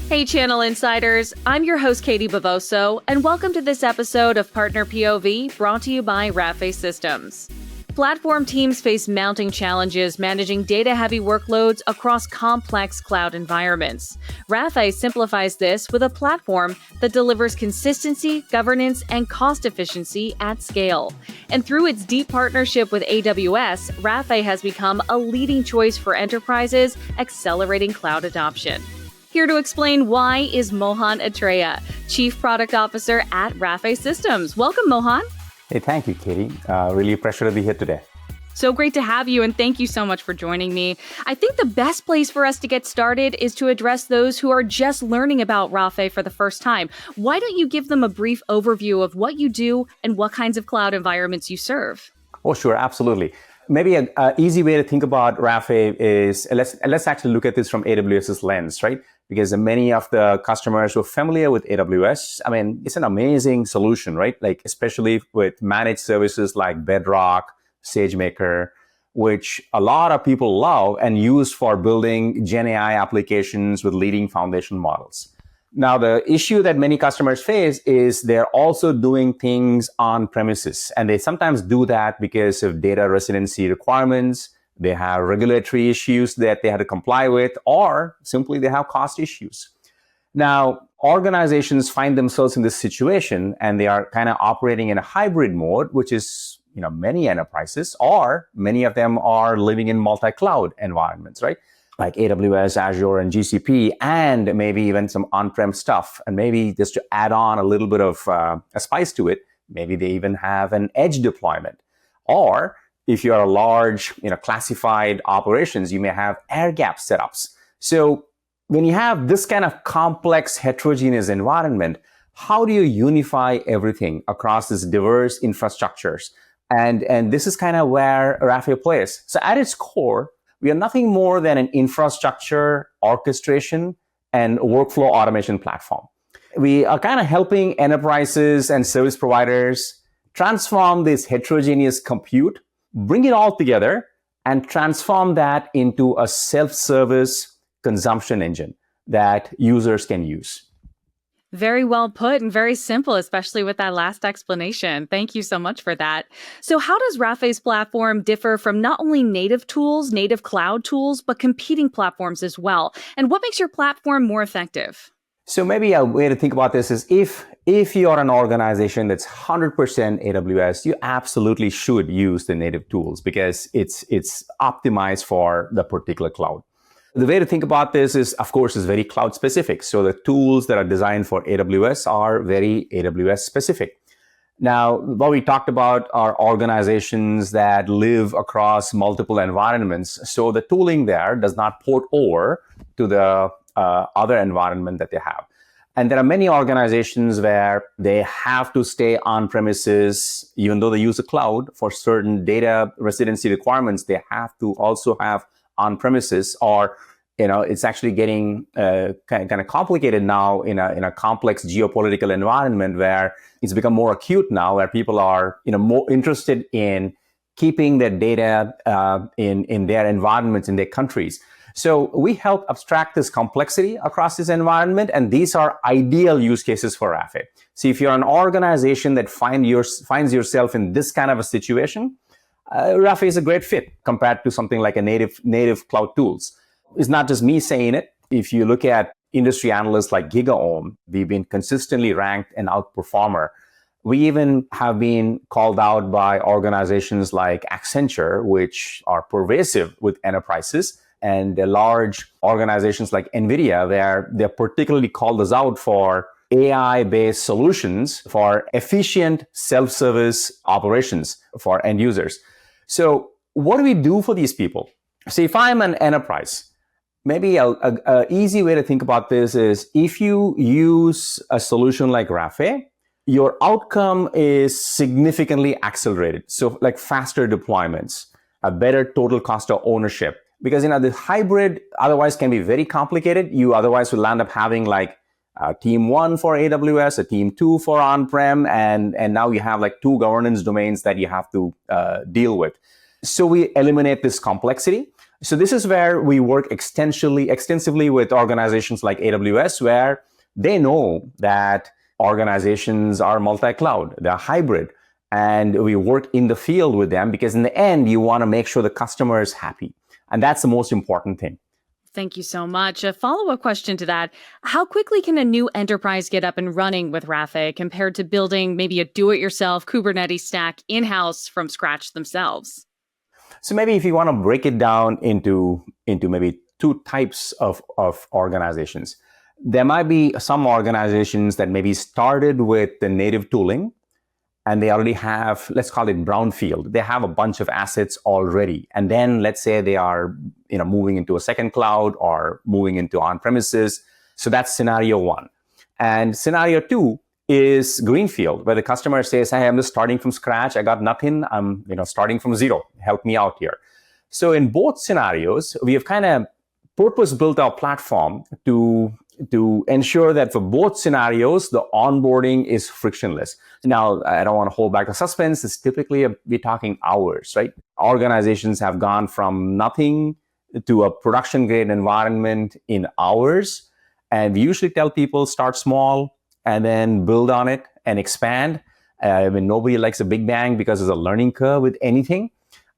Hey, Channel Insiders. I'm your host, Katie Bavoso, and welcome to this episode of Partner POV brought to you by Rafay Systems. Platform teams face mounting challenges managing data-heavy workloads across complex cloud environments. Rafay simplifies this with a platform that delivers consistency, governance, and cost efficiency at scale. And through its deep partnership with AWS, Rafay has become a leading choice for enterprises accelerating cloud adoption. Here to explain why is Mohan Atreya, Chief Product Officer at Rafay Systems. Welcome, Mohan. Hey, thank you, Katie. Really a pleasure to be here today. So great to have you, and thank you so much for joining me. I think the best place for us to get started is to address those who are just learning about Rafay for the first time. Why don't you give them a brief overview of what you do and what kinds of cloud environments you serve? Oh, sure, absolutely. Maybe an easy way to think about Rafay is, let's actually look at this from AWS's lens, right? Because many of the customers who are familiar with AWS, I mean, it's an amazing solution, right? Like, especially with managed services like Bedrock, SageMaker, which a lot of people love and use for building Gen AI applications with leading foundation models. Now, the issue that many customers face is they're also doing things on premises, and they sometimes do that because of data residency requirements. They have regulatory issues that they have to comply with, or simply they have cost issues. Now, organizations find themselves in this situation, and they are kind of operating in a hybrid mode, which is, many enterprises, or many of them are living in multi-cloud environments, right? Like AWS, Azure, and GCP, and maybe even some on-prem stuff. And maybe just to add on a little bit of a spice to it, maybe they even have an edge deployment. Or if you're a large, classified operations, you may have air-gap setups. So when you have this kind of complex, heterogeneous environment, how do you unify everything across these diverse infrastructures? And this is kind of where Rafay plays. So at its core, we are nothing more than an infrastructure, orchestration, and workflow automation platform. We are kind of helping enterprises and service providers transform this heterogeneous compute, bring it all together, and transform that into a self-service consumption engine that users can use. Very well put and very simple, especially with that last explanation. Thank you so much for that. So how does Rafay's platform differ from not only native tools, native cloud tools, but competing platforms as well? And what makes your platform more effective? So maybe a way to think about this is if you are an organization that's 100% AWS, you absolutely should use the native tools because it's optimized for the particular cloud. The way to think about this is very cloud specific. So the tools that are designed for AWS are very AWS specific. Now, what we talked about are organizations that live across multiple environments. So the tooling there does not port over to the other environment that they have. And there are many organizations where they have to stay on premises, even though they use the cloud for certain data residency requirements, they have to also have on premises, or it's actually getting kind of complicated now in a complex geopolitical environment where it's become more acute now, where people are more interested in keeping their data in their environments, in their countries. So we help abstract this complexity across this environment, and these are ideal use cases for Rafay. See, if you're an organization that finds yourself in this kind of a situation, Rafay is a great fit compared to something like a native cloud tools. It's not just me saying it. If you look at industry analysts like GigaOM, we've been consistently ranked an outperformer. We even have been called out by organizations like Accenture, which are pervasive with enterprises, and the large organizations like NVIDIA, where they're particularly called us out for AI-based solutions for efficient self-service operations for end users. So what do we do for these people? So if I'm an enterprise, maybe a easy way to think about this is if you use a solution like Rafay, your outcome is significantly accelerated. So like faster deployments, a better total cost of ownership. Because the hybrid otherwise can be very complicated. You otherwise will end up having like team 1 for AWS, a team 2 for on-prem, and now you have like 2 governance domains that you have to deal with. So we eliminate this complexity. So this is where we work extensively with organizations like AWS, where they know that organizations are multi-cloud, they're hybrid, and we work in the field with them because in the end, you want to make sure the customer is happy. And that's the most important thing. Thank you so much. A follow-up question to that. How quickly can a new enterprise get up and running with Rafay compared to building maybe a do-it-yourself Kubernetes stack in-house from scratch themselves? So maybe if you want to break it down into maybe two types of organizations, there might be some organizations that maybe started with the native tooling and they already have, let's call it brownfield. They have a bunch of assets already. And then let's say they are moving into a second cloud or moving into on-premises. So that's scenario one. And scenario two is greenfield, where the customer says, hey, I'm just starting from scratch. I got nothing. I'm starting from zero. Help me out here. So in both scenarios, we have kind of purpose-built our platform to ensure that for both scenarios, the onboarding is frictionless. Now, I don't want to hold back the suspense. It's typically, we're talking hours, right? Organizations have gone from nothing to a production-grade environment in hours. And we usually tell people start small and then build on it and expand. Nobody likes a big bang because there's a learning curve with anything.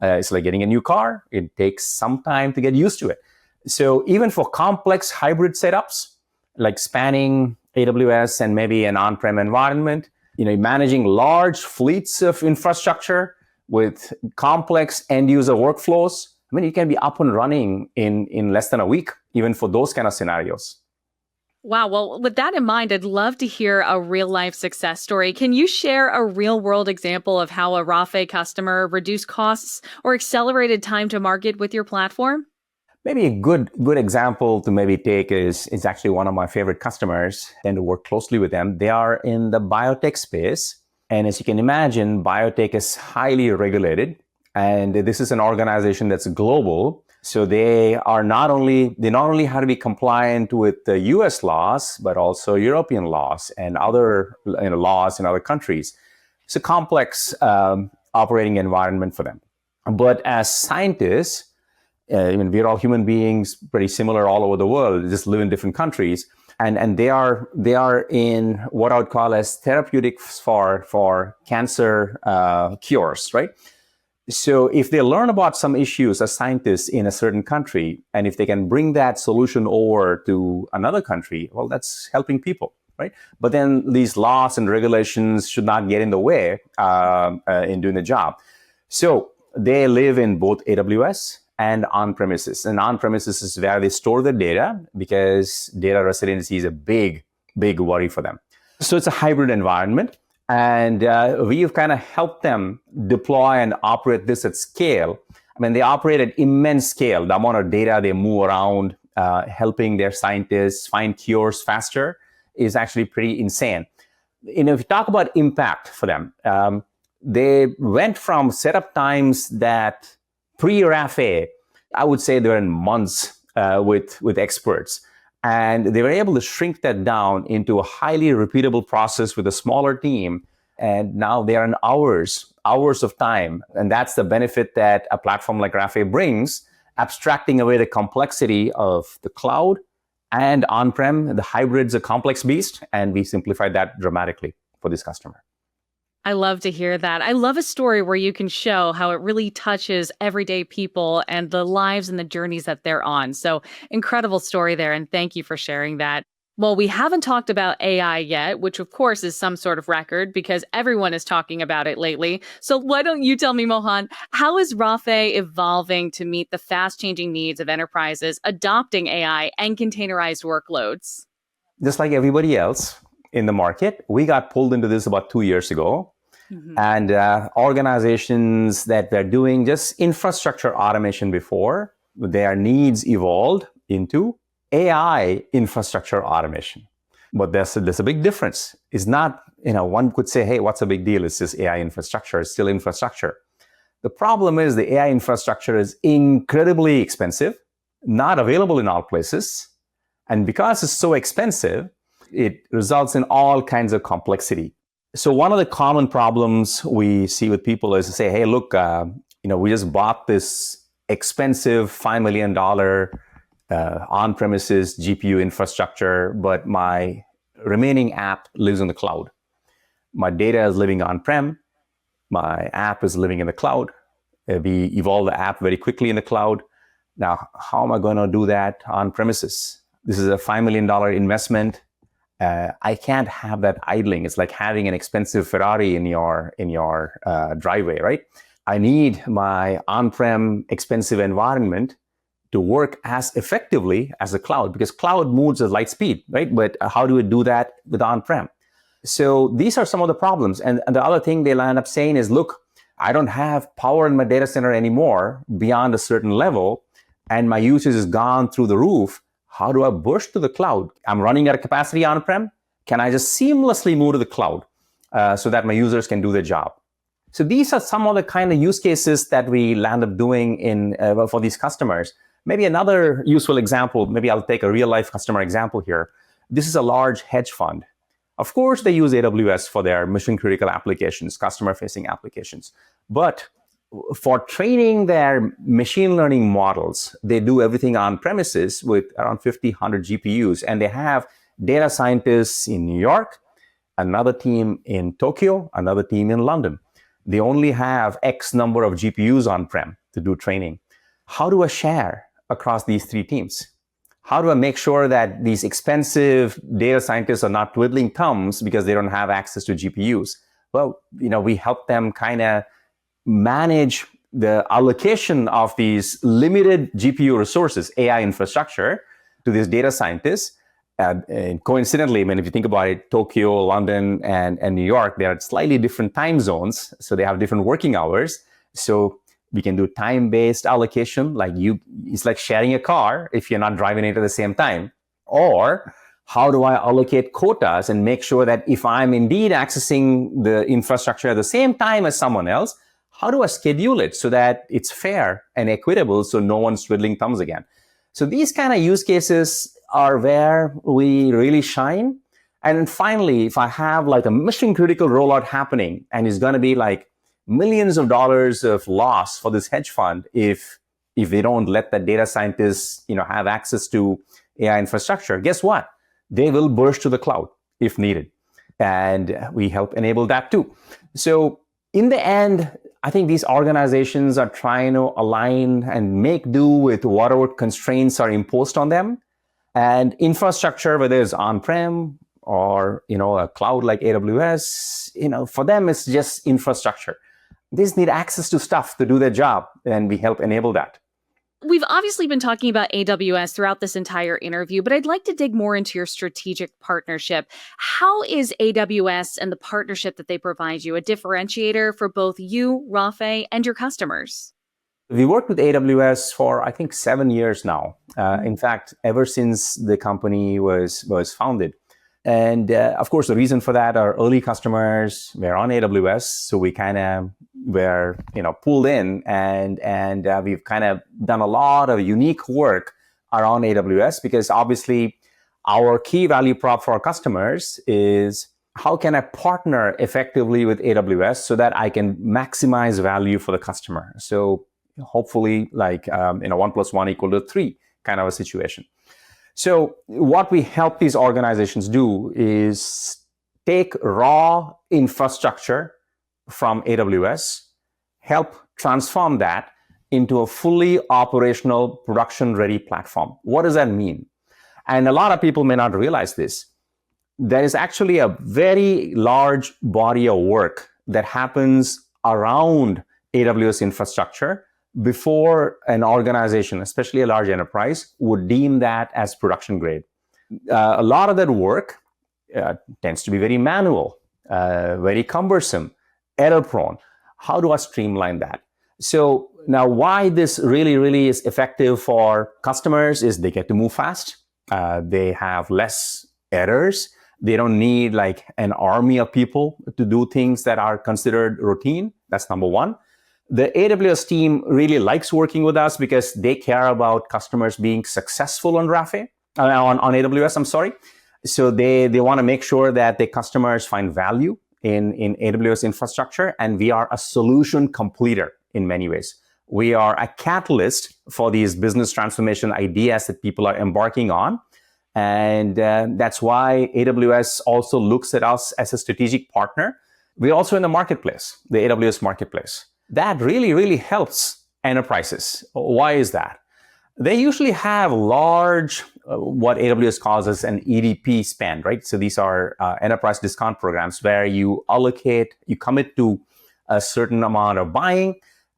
It's like getting a new car. It takes some time to get used to it. So even for complex hybrid setups, like spanning AWS and maybe an on-prem environment, managing large fleets of infrastructure with complex end-user workflows, you can be up and running in less than a week, even for those kind of scenarios. Wow. Well, with that in mind, I'd love to hear a real-life success story. Can you share a real-world example of how a Rafay customer reduced costs or accelerated time to market with your platform? Maybe a good example to maybe take is actually one of my favorite customers, and to work closely with them. They are in the biotech space. And as you can imagine, biotech is highly regulated. And this is an organization that's global. So they not only have to be compliant with the US laws, but also European laws and other laws in other countries. It's a complex operating environment for them. But as scientists, we're all human beings, pretty similar all over the world, just live in different countries. And they are in what I would call as therapeutics for cancer cures, right? So if they learn about some issues as scientists in a certain country, and if they can bring that solution over to another country, well, that's helping people, right? But then these laws and regulations should not get in the way in doing the job. So they live in both AWS and on-premises. And on-premises is where they store the data, because data residency is a big, big worry for them. So it's a hybrid environment. And we've kind of helped them deploy and operate this at scale. They operate at immense scale. The amount of data they move around, helping their scientists find cures faster, is actually pretty insane. If you talk about impact for them, they went from setup times that pre-Rafay, I would say they were in months with experts. And they were able to shrink that down into a highly repeatable process with a smaller team. And now they are in hours of time. And that's the benefit that a platform like Rafay brings, abstracting away the complexity of the cloud and on-prem. The hybrid's a complex beast, and we simplified that dramatically for this customer. I love to hear that. I love a story where you can show how it really touches everyday people and the lives and the journeys that they're on. So incredible story there. And thank you for sharing that. Well, we haven't talked about AI yet, which of course is some sort of record because everyone is talking about it lately. So why don't you tell me, Mohan, how is Rafay evolving to meet the fast changing needs of enterprises adopting AI and containerized workloads? Just like everybody else in the market, we got pulled into this about 2 years ago. Mm-hmm. And organizations that were doing just infrastructure automation before, their needs evolved into AI infrastructure automation. But there's a big difference. It's not, one could say, hey, what's a big deal? It's just AI infrastructure. It's still infrastructure. The problem is the AI infrastructure is incredibly expensive, not available in all places. And because it's so expensive, it results in all kinds of complexity. So one of the common problems we see with people is to say, hey, look, we just bought this expensive $5 million on-premises GPU infrastructure, but my remaining app lives in the cloud. My data is living on-prem. My app is living in the cloud. We evolve the app very quickly in the cloud. Now, how am I going to do that on premises? This is a $5 million investment. I can't have that idling. It's like having an expensive Ferrari in your driveway, right? I need my on-prem expensive environment to work as effectively as the cloud, because cloud moves at light speed, right? But how do we do that with on-prem? So these are some of the problems. And the other thing they'll end up saying is, look, I don't have power in my data center anymore beyond a certain level, and my usage has gone through the roof. How do I push to the cloud? I'm running out of capacity on-prem. Can I just seamlessly move to the cloud so that my users can do their job? So these are some of the kind of use cases that we land up doing for these customers. Maybe another useful example, maybe I'll take a real-life customer example here. This is a large hedge fund. Of course, they use AWS for their mission-critical applications, customer-facing applications. But for training their machine learning models, they do everything on premises with around 50, 100 GPUs. And they have data scientists in New York, another team in Tokyo, another team in London. They only have X number of GPUs on-prem to do training. How do I share across these three teams? How do I make sure that these expensive data scientists are not twiddling thumbs because they don't have access to GPUs? Well, we help them kind of manage the allocation of these limited GPU resources, AI infrastructure, to these data scientists. And coincidentally, if you think about it, Tokyo, London, and New York, they are slightly different time zones, so they have different working hours. So we can do time-based allocation, it's like sharing a car if you're not driving it at the same time. Or how do I allocate quotas and make sure that if I'm indeed accessing the infrastructure at the same time as someone else, how do I schedule it so that it's fair and equitable so no one's twiddling thumbs again? So these kind of use cases are where we really shine. And then finally, if I have like a mission critical rollout happening and it's going to be like millions of dollars of loss for this hedge fund if they don't let the data scientists have access to AI infrastructure, guess what? They will burst to the cloud if needed. And we help enable that too. So in the end, I think these organizations are trying to align and make do with whatever constraints are imposed on them. And infrastructure, whether it's on-prem or a cloud like AWS, for them it's just infrastructure. They just need access to stuff to do their job, and we help enable that. We've obviously been talking about AWS throughout this entire interview, but I'd like to dig more into your strategic partnership. How is AWS and the partnership that they provide you a differentiator for both you, Rafay, and your customers? We worked with AWS for, I think, 7 years now. In fact, ever since the company was founded. And of course, the reason for that, our early customers were on AWS, so we kind of were pulled in, and we've kind of done a lot of unique work around AWS, because obviously our key value prop for our customers is how can I partner effectively with AWS so that I can maximize value for the customer. So hopefully, 1 + 1 = 3 kind of a situation. So what we help these organizations do is take raw infrastructure from AWS, help transform that into a fully operational, production-ready platform. What does that mean? And a lot of people may not realize this. There is actually a very large body of work that happens around AWS infrastructure before an organization, especially a large enterprise, would deem that as production grade. A lot of that work tends to be very manual, very cumbersome, error prone. How do I streamline that? So now why this really is effective for customers is they get to move fast. They have less errors. They don't need like an army of people to do things that are considered routine. That's number one. The AWS team really likes working with us because they care about customers being successful on Rafay, on AWS, I'm sorry. So they want to make sure that their customers find value in AWS infrastructure, and we are a solution completer in many ways. We are a catalyst for these business transformation ideas that people are embarking on. And that's why AWS also looks at us as a strategic partner. We're also in the marketplace, the AWS marketplace. That really, really helps enterprises. Why is that? They usually have large, what AWS calls as an EDP spend, right? So these are enterprise discount programs where you commit to a certain amount of buying,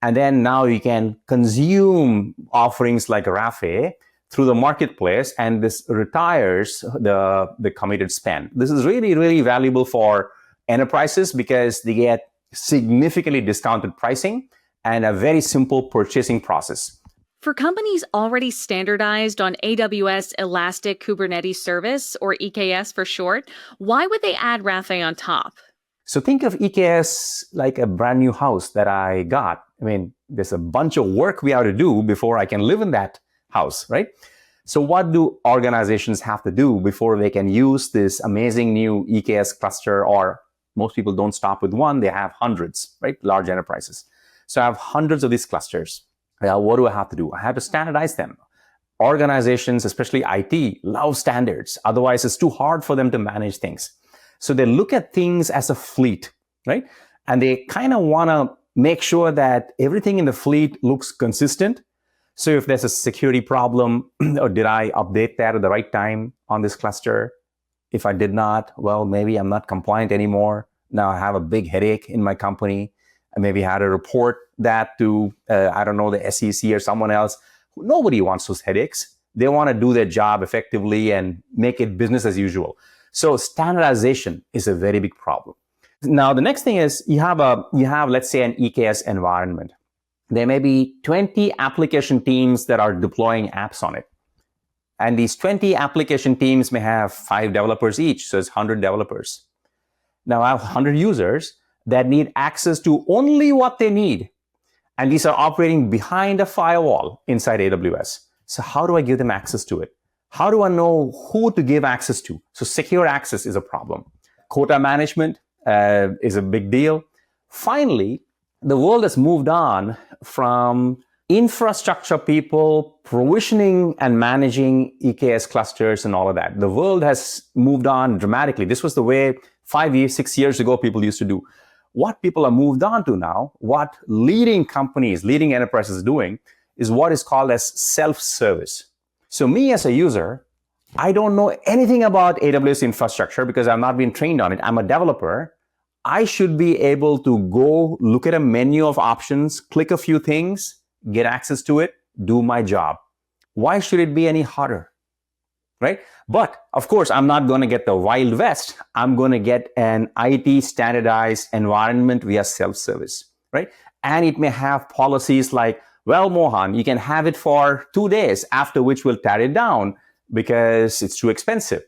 and then now you can consume offerings like Rafay through the marketplace, and this retires the committed spend. This is really, really valuable for enterprises because they get significantly discounted pricing and a very simple purchasing process. For companies already standardized on AWS Elastic Kubernetes Service, or EKS for short, why would they add Rafay on top? So think of EKS like a brand new house that I got. I mean, there's a bunch of work we have to do before I can live in that house, right? So what do organizations have to do before they can use this amazing new EKS cluster? Or most people don't stop with one, they have hundreds, right? Large enterprises. So I have hundreds of these clusters. What do I have to do? I have to standardize them. Organizations, especially IT, love standards. Otherwise, it's too hard for them to manage things. So they look at things as a fleet, right? And they kind of want to make sure that everything in the fleet looks consistent. So if there's a security problem, or did I update that at the right time on this cluster? If I did not, well, maybe I'm not compliant anymore. Now I have a big headache in my company. I maybe had to report that to, the SEC or someone else. Nobody wants those headaches. They want to do their job effectively and make it business as usual. So standardization is a very big problem. Now, the next thing is you have, let's say, an EKS environment. There may be 20 application teams that are deploying apps on it. And these 20 application teams may have 5 developers each, so it's 100 developers. Now I have 100 users that need access to only what they need. And these are operating behind a firewall inside AWS. So how do I give them access to it? How do I know who to give access to? So secure access is a problem. Quota management is a big deal. Finally, the world has moved on from infrastructure people provisioning and managing EKS clusters and all of that. The world has moved on dramatically. This was the way 6 years ago people used to do. What people have moved on to now, what leading companies, leading enterprises are doing, is what is called as self-service. So me as a user, I don't know anything about AWS infrastructure because I've not been trained on it. I'm a developer. I should be able to go look at a menu of options, click a few things, get access to it, do my job. Why should it be any harder? Right? But of course, I'm not going to get the Wild West. I'm going to get an IT standardized environment via self-service, right? And it may have policies like, well, Mohan, you can have it for 2 days, after which we'll tear it down because it's too expensive.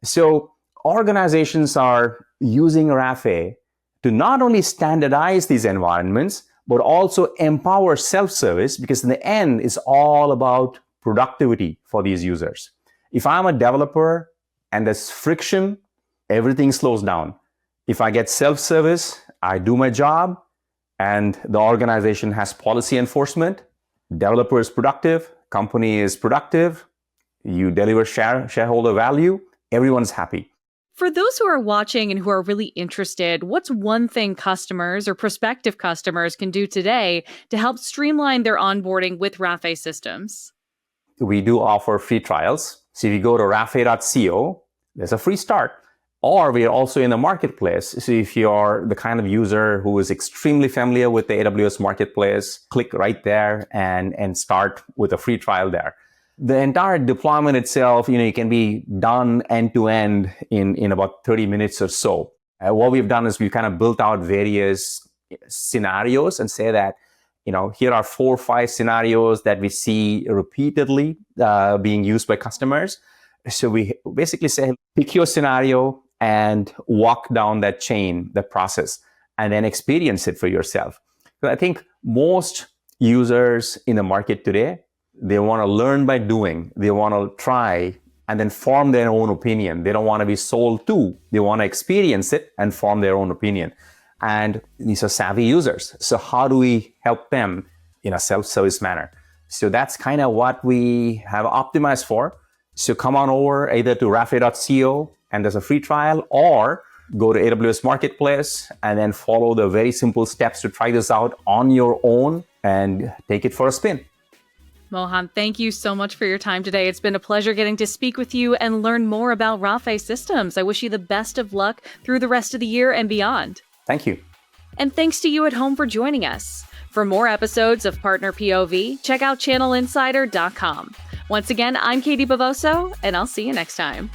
So organizations are using Rafay to not only standardize these environments, but also empower self-service, because in the end, it's all about productivity for these users. If I'm a developer and there's friction, everything slows down. If I get self-service, I do my job, and the organization has policy enforcement, developer is productive, company is productive, you deliver shareholder value, everyone's happy. For those who are watching and who are really interested, what's one thing customers or prospective customers can do today to help streamline their onboarding with Rafay systems? We do offer free trials. So if you go to rafay.co, there's a free start. Or we are also in the marketplace. So if you're the kind of user who is extremely familiar with the AWS marketplace, click right there and start with a free trial there. The entire deployment itself, it can be done end to end in about 30 minutes or so. What we've done is we've kind of built out various scenarios and say that, here are 4 or 5 scenarios that we see repeatedly being used by customers. So we basically say, pick your scenario and walk down that chain, the process, and then experience it for yourself. But I think most users in the market today, they want to learn by doing. They want to try and then form their own opinion. They don't want to be sold to. They want to experience it and form their own opinion. And these are savvy users. So how do we help them in a self-service manner. So that's kind of what we have optimized for. So come on over either to rafay.co and there's a free trial, or go to AWS Marketplace and then follow the very simple steps to try this out on your own and take it for a spin. Mohan, thank you so much for your time today. It's been a pleasure getting to speak with you and learn more about Rafay Systems. I wish you the best of luck through the rest of the year and beyond. Thank you. And thanks to you at home for joining us. For more episodes of Partner POV, check out channelinsider.com. Once again, I'm Katie Bavoso, and I'll see you next time.